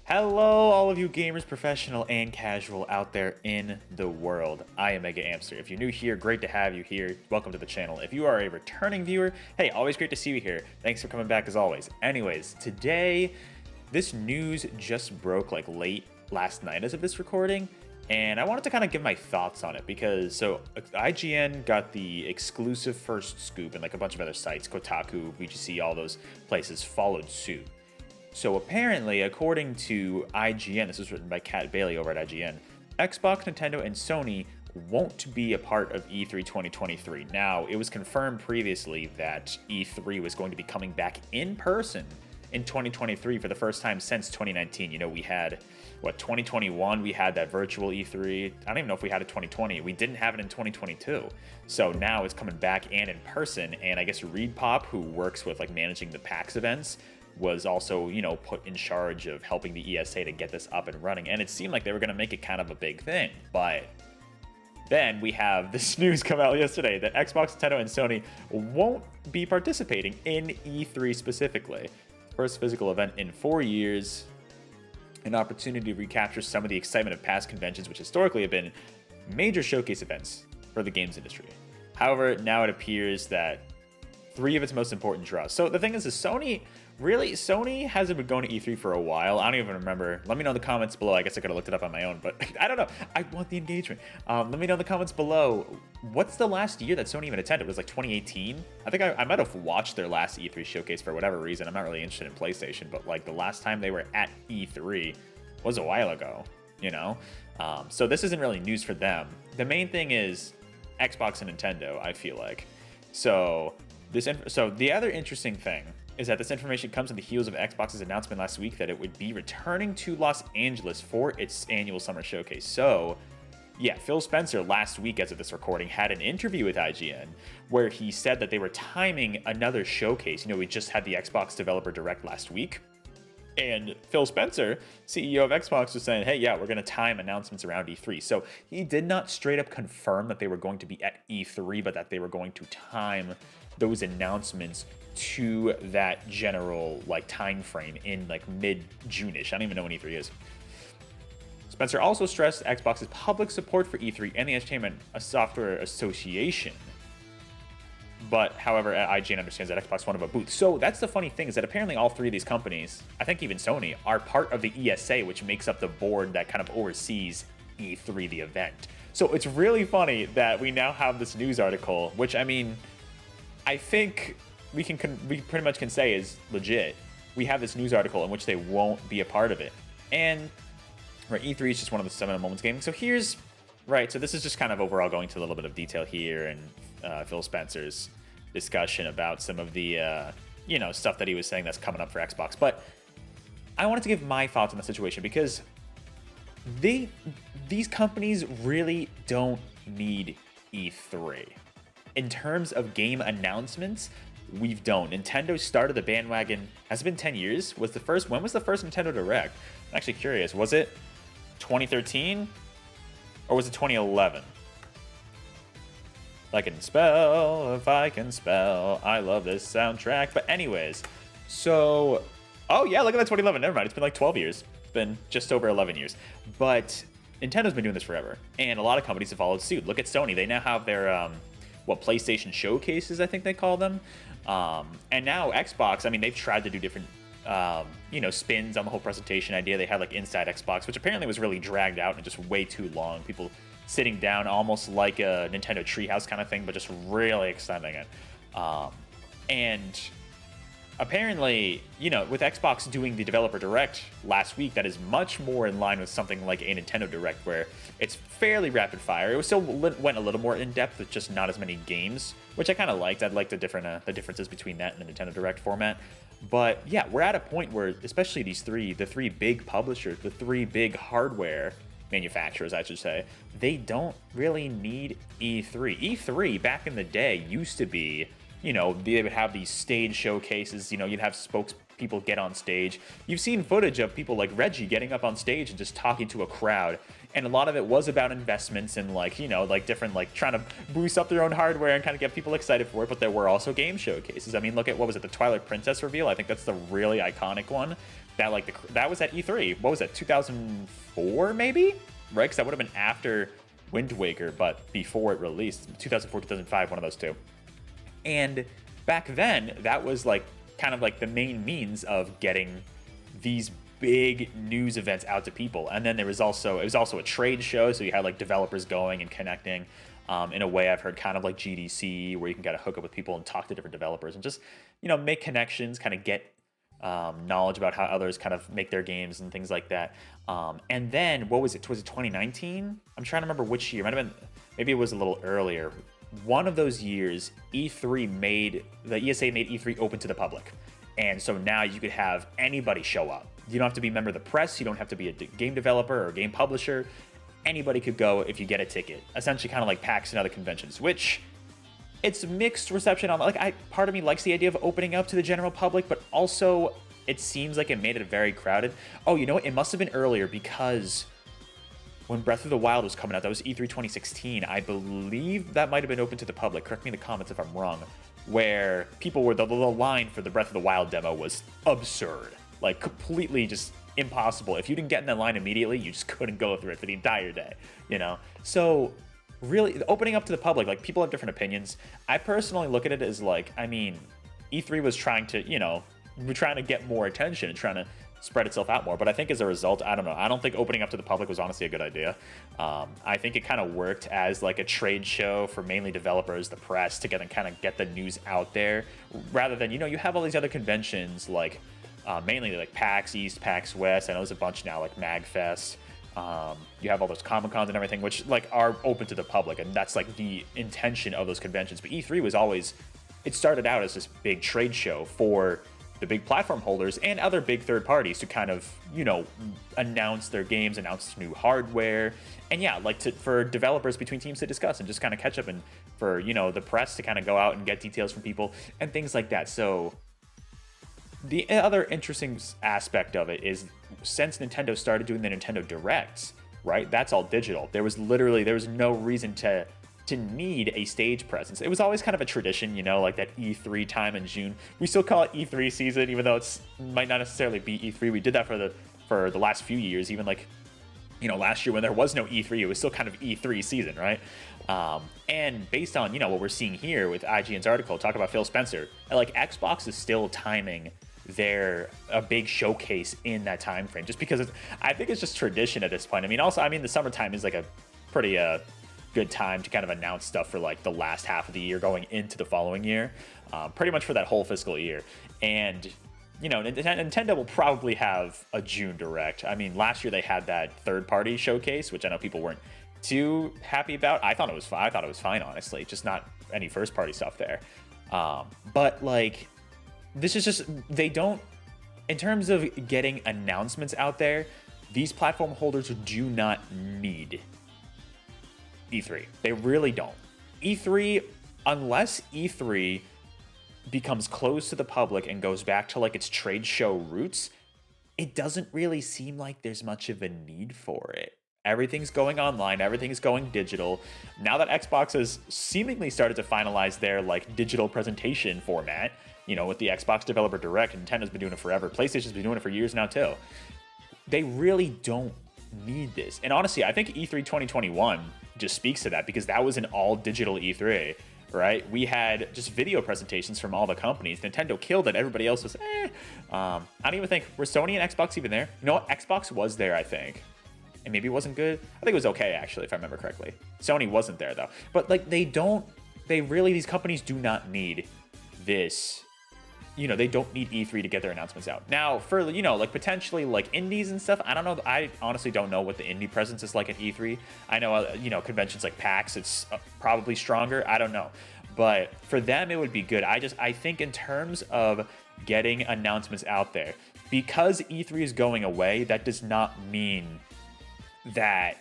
Hello, all of you gamers, professional and casual out there in the world. I am MegaAmpster. If you're new here, great to have you here. Welcome to the channel. If you are a returning viewer, hey, always great to see you here. Thanks for coming back as always. Anyways, today, this news just broke like late last night as of this recording, and I wanted to kind of give my thoughts on it because IGN got the exclusive first scoop, and like a bunch of other sites, Kotaku, VGC, all those places followed suit. So apparently, according to IGN, this was written by Kat Bailey over at IGN, Xbox, Nintendo, and Sony won't be a part of E3 2023. Now, it was confirmed previously that E3 was going to be coming back in person in 2023 for the first time since 2019. You know, we had, 2021, we had that virtual E3. I don't even know if we had it 2020. We didn't have it in 2022. So now it's coming back and in person. And I guess ReedPop, who works with like managing the PAX events, was also, put in charge of helping the ESA to get this up and running. And it seemed like they were going to make it kind of a big thing. But then we have this news come out yesterday that Xbox, Nintendo, and Sony won't be participating in E3 specifically. First physical event in 4 years. An opportunity to recapture some of the excitement of past conventions, which historically have been major showcase events for the games industry. However, now it appears that 3 of its most important draws. So the thing is Sony hasn't been going to E3 for a while. I don't even remember. Let me know in the comments below. I guess I could have looked it up on my own, but I don't know. I want the engagement. Let me know in the comments below. What's the last year that Sony even attended? It was like 2018? I think I might have watched their last E3 showcase for whatever reason. I'm not really interested in PlayStation, but like the last time they were at E3 was a while ago, So this isn't really news for them. The main thing is Xbox and Nintendo, I feel like. So the other interesting thing is that this information comes on the heels of Xbox's announcement last week that it would be returning to Los Angeles for its annual summer showcase. So, yeah, Phil Spencer last week, as of this recording, had an interview with IGN where he said that they were timing another showcase. We just had the Xbox Developer Direct last week. And Phil Spencer, CEO of Xbox, was saying, hey, yeah, we're going to time announcements around E3. So he did not straight up confirm that they were going to be at E3, but that they were going to time those announcements to that general time frame in mid-June-ish. I don't even know when E3 is. Spencer also stressed Xbox's public support for E3 and the Entertainment Software Association. But, however, IGN understands that Xbox won't have a booth. So that's the funny thing, is that apparently all 3 of these companies, I think even Sony, are part of the ESA, which makes up the board that kind of oversees E3, the event. So it's really funny that we now have this news article, which, I think we pretty much can say is legit. We have this news article in which they won't be a part of it. And E3 is just one of the seminal moments gaming. So so this is just kind of overall going to a little bit of detail here, and Phil Spencer's discussion about some of the, stuff that he was saying that's coming up for Xbox. But I wanted to give my thoughts on the situation because these companies really don't need E3. In terms of game announcements, we don't. Nintendo started the bandwagon. Has it been 10 years? When was the first Nintendo Direct? I'm actually curious. Was it 2013 or was it 2011? If I can spell, I love this soundtrack. But anyways, oh yeah, look at that, 2011. Never mind, it's been like 12 years. It's been just over 11 years. But Nintendo's been doing this forever, and a lot of companies have followed suit. Look at Sony. They now have their PlayStation showcases, I think they call them. And now Xbox, they've tried to do different, spins on the whole presentation idea. They had like Inside Xbox, which apparently was really dragged out and just way too long. People sitting down almost like a Nintendo Treehouse kind of thing, but just really extending it. And apparently, with Xbox doing the Developer Direct last week, that is much more in line with something like a Nintendo Direct, where it's fairly rapid fire. It still went a little more in depth with just not as many games, which I kind of liked. I liked the differences between that and the Nintendo Direct format. But yeah, we're at a point where, especially the 3 big publishers, the 3 big hardware manufacturers, I should say, they don't really need E3. E3 back in the day used to be, they would have these stage showcases, you'd have spokespeople people get on stage. You've seen footage of people like Reggie getting up on stage and just talking to a crowd. And a lot of it was about investments and like, you know, like different, like trying to boost up their own hardware and kind of get people excited for it. But there were also game showcases. I mean, look at, what was it, the Twilight Princess reveal? I think that's the really iconic one. That like that was at E3. What was that, 2004 maybe? Right? Because that would have been after Wind Waker, but before it released. 2004, 2005, one of those two. And back then, that was like kind of like the main means of getting these big news events out to people. And then it was also a trade show, so you had like developers going and connecting in a way I've heard kind of like GDC, where you can kind of hook up with people and talk to different developers and just, you know, make connections, kind of get knowledge about how others kind of make their games and things like that. And then what was it? Was it 2019? I'm trying to remember which year. Might have been, maybe it was a little earlier. One of those years, the ESA made E3 open to the public. And so now you could have anybody show up. You don't have to be a member of the press. You don't have to be a game developer or a game publisher. Anybody could go if you get a ticket. Essentially kind of like PAX and other conventions, which it's mixed reception on. Like, part of me likes the idea of opening up to the general public, but also it seems like it made it very crowded. Oh, you know what? It must have been earlier, because when Breath of the Wild was coming out, that was E3 2016. I believe that might have been open to the public. Correct me in the comments if I'm wrong. Where people were, the line for the Breath of the Wild demo was absurd. Like, completely just impossible. If you didn't get in that line immediately, you just couldn't go through it for the entire day, you know? So really, opening up to the public, like, people have different opinions. I personally look at it as like, I mean, E3 was trying to, you know, we're trying to get more attention and trying to spread itself out more. But I think as a result, I don't know. I don't think opening up to the public was honestly a good idea. I think it kind of worked as like a trade show for mainly developers, the press, to kind of get the news out there, rather than, you know, you have all these other conventions like mainly like PAX East, PAX West. I know there's a bunch now like MagFest. You have all those Comic-Cons and everything, which like are open to the public, and that's like the intention of those conventions. But E3 was always, it started out as this big trade show for the big platform holders and other big third parties to kind of, you know, announce their games, announce new hardware, and yeah, like for developers between teams to discuss and just kind of catch up, and for, you know, the press to kind of go out and get details from people and things like that. So the other interesting aspect of it is, since Nintendo started doing the Nintendo Directs, right, that's all digital. There was no reason to need a stage presence. It was always kind of a tradition, you know, like that E3 time in June. We still call it E3 season, even though it's might not necessarily be E3. We did that for the last few years, even like, you know, last year when there was no E3, it was still kind of E3 season, right? And based on, you know, what we're seeing here with IGN's article, talk about Phil Spencer, like Xbox is still timing a big showcase in that time frame, just because I think it's just tradition at this point. I mean, also, I mean, the summertime is like a pretty good time to kind of announce stuff for like the last half of the year going into the following year, pretty much for that whole fiscal year. And, you know, Nintendo will probably have a June Direct. I mean, last year they had that third-party showcase, which I know people weren't too happy about. I thought it was fine, honestly, just not any first-party stuff there. But like, this is just, they don't, in terms of getting announcements out there, these platform holders do not need E3. They really don't. E3, unless E3 becomes closed to the public and goes back to like its trade show roots, it doesn't really seem like there's much of a need for it. Everything's going online, everything's going digital. Now that Xbox has seemingly started to finalize their like digital presentation format, you know, with the Xbox Developer Direct, Nintendo's been doing it forever, PlayStation's been doing it for years now too. They really don't need this. And honestly, I think E3 2021 just speaks to that, because that was an all digital E3, right? We had just video presentations from all the companies. Nintendo killed it. Everybody else was I don't even think, were Sony and Xbox even there? You know what? Xbox was there, I think. And maybe it wasn't good. I think it was okay, actually, if I remember correctly. Sony wasn't there though. But like, these companies do not need this. You know, they don't need E3 to get their announcements out. Now, for, you know, like potentially like indies and stuff, I don't know. I honestly don't know what the indie presence is like at E3. I know, you know, conventions like PAX, it's probably stronger. I don't know. But for them, it would be good. I think in terms of getting announcements out there, because E3 is going away, that does not mean that,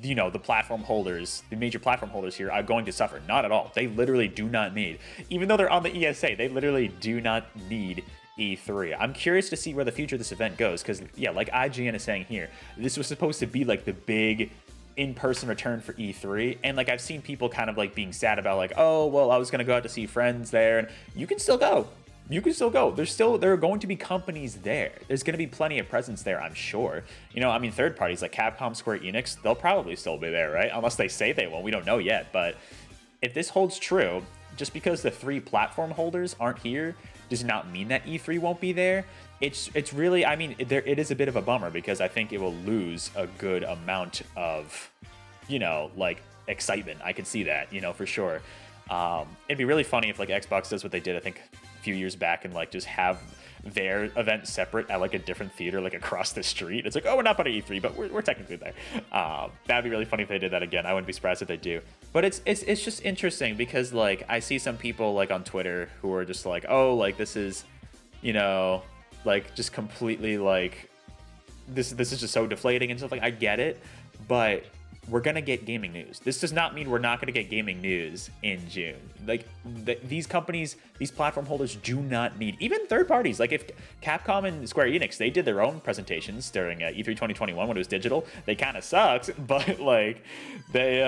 you know, the platform holders, the major platform holders here are going to suffer. Not at all. They literally do not need, even though they're on the ESA, they literally do not need E3. I'm curious to see where the future of this event goes, because yeah, like IGN is saying here, this was supposed to be like the big in-person return for E3, and like I've seen people kind of like being sad about like, oh well, I was gonna go out to see friends there, and you can still go. You can still go. There are going to be companies there. There's going to be plenty of presence there, I'm sure. You know, I mean, third parties like Capcom, Square Enix, they'll probably still be there, right? Unless they say they will. We don't know yet. But if this holds true, just because the 3 platform holders aren't here does not mean that E3 won't be there. It's really, I mean, it is a bit of a bummer, because I think it will lose a good amount of, you know, like excitement. I can see that, you know, for sure. It'd be really funny if like Xbox does what they did, I think, a few years back, and like just have their event separate at like a different theater, like across the street. It's like, oh, we're not part of E3, but we're technically there. That'd be really funny if they did that again. I wouldn't be surprised if they do. But it's just interesting, because like I see some people like on Twitter who are just like, oh, like this is, you know, like just completely like this is just so deflating and stuff. Like I get it, but we're gonna get gaming news. This does not mean we're not gonna get gaming news in June. Like these companies, these platform holders do not need, even third parties. Like if Capcom and Square Enix, they did their own presentations during E3 2021 when it was digital. They kind of sucked, but like they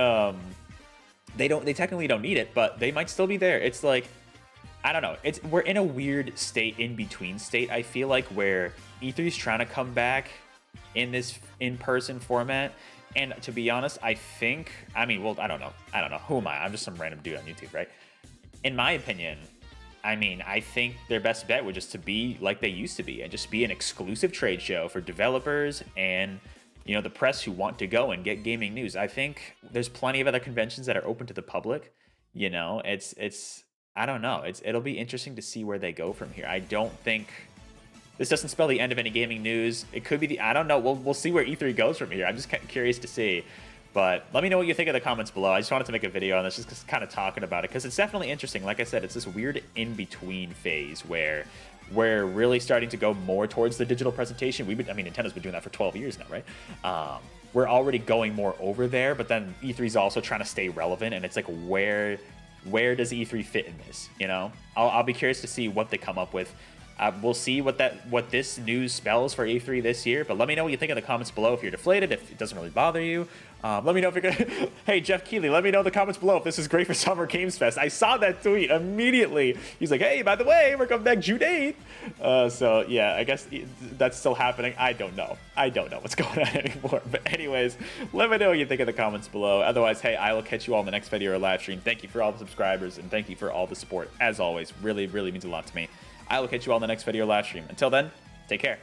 technically don't need it, but they might still be there. It's like, I don't know. We're in a weird state, in between state, I feel like, where E3 is trying to come back in this in-person format. And to be honest, I think, I mean, well, I don't know. Who am I? I'm just some random dude on YouTube, right? In my opinion, I mean, I think their best bet would just to be like they used to be, and just be an exclusive trade show for developers and, you know, the press who want to go and get gaming news. I think there's plenty of other conventions that are open to the public. You know, I don't know. It'll be interesting to see where they go from here. I don't think this doesn't spell the end of any gaming news. It could be I don't know. We'll see where E3 goes from here. I'm just curious to see. But let me know what you think in the comments below. I just wanted to make a video on this, just kind of talking about it, because it's definitely interesting. Like I said, it's this weird in-between phase where we're really starting to go more towards the digital presentation. I mean, Nintendo's been doing that for 12 years now, right? We're already going more over there, but then E3's also trying to stay relevant, and it's like, where does E3 fit in this? You know, I'll be curious to see what they come up with. We'll see what this news spells for E3 this year, but let me know what you think in the comments below. If you're deflated, if it doesn't really bother you, let me know if you're gonna. Hey, Jeff Keighley, let me know in the comments below if this is great for Summer Games Fest. I saw that tweet immediately. He's like, hey, by the way, we're coming back June 8th. So yeah, I guess that's still happening. I don't know what's going on anymore. But anyways, let me know what you think in the comments below. Otherwise, hey, I will catch you all in the next video or live stream. Thank you for all the subscribers, and thank you for all the support. As always, really, really means a lot to me. I will catch you all in the next video or live stream. Until then, take care.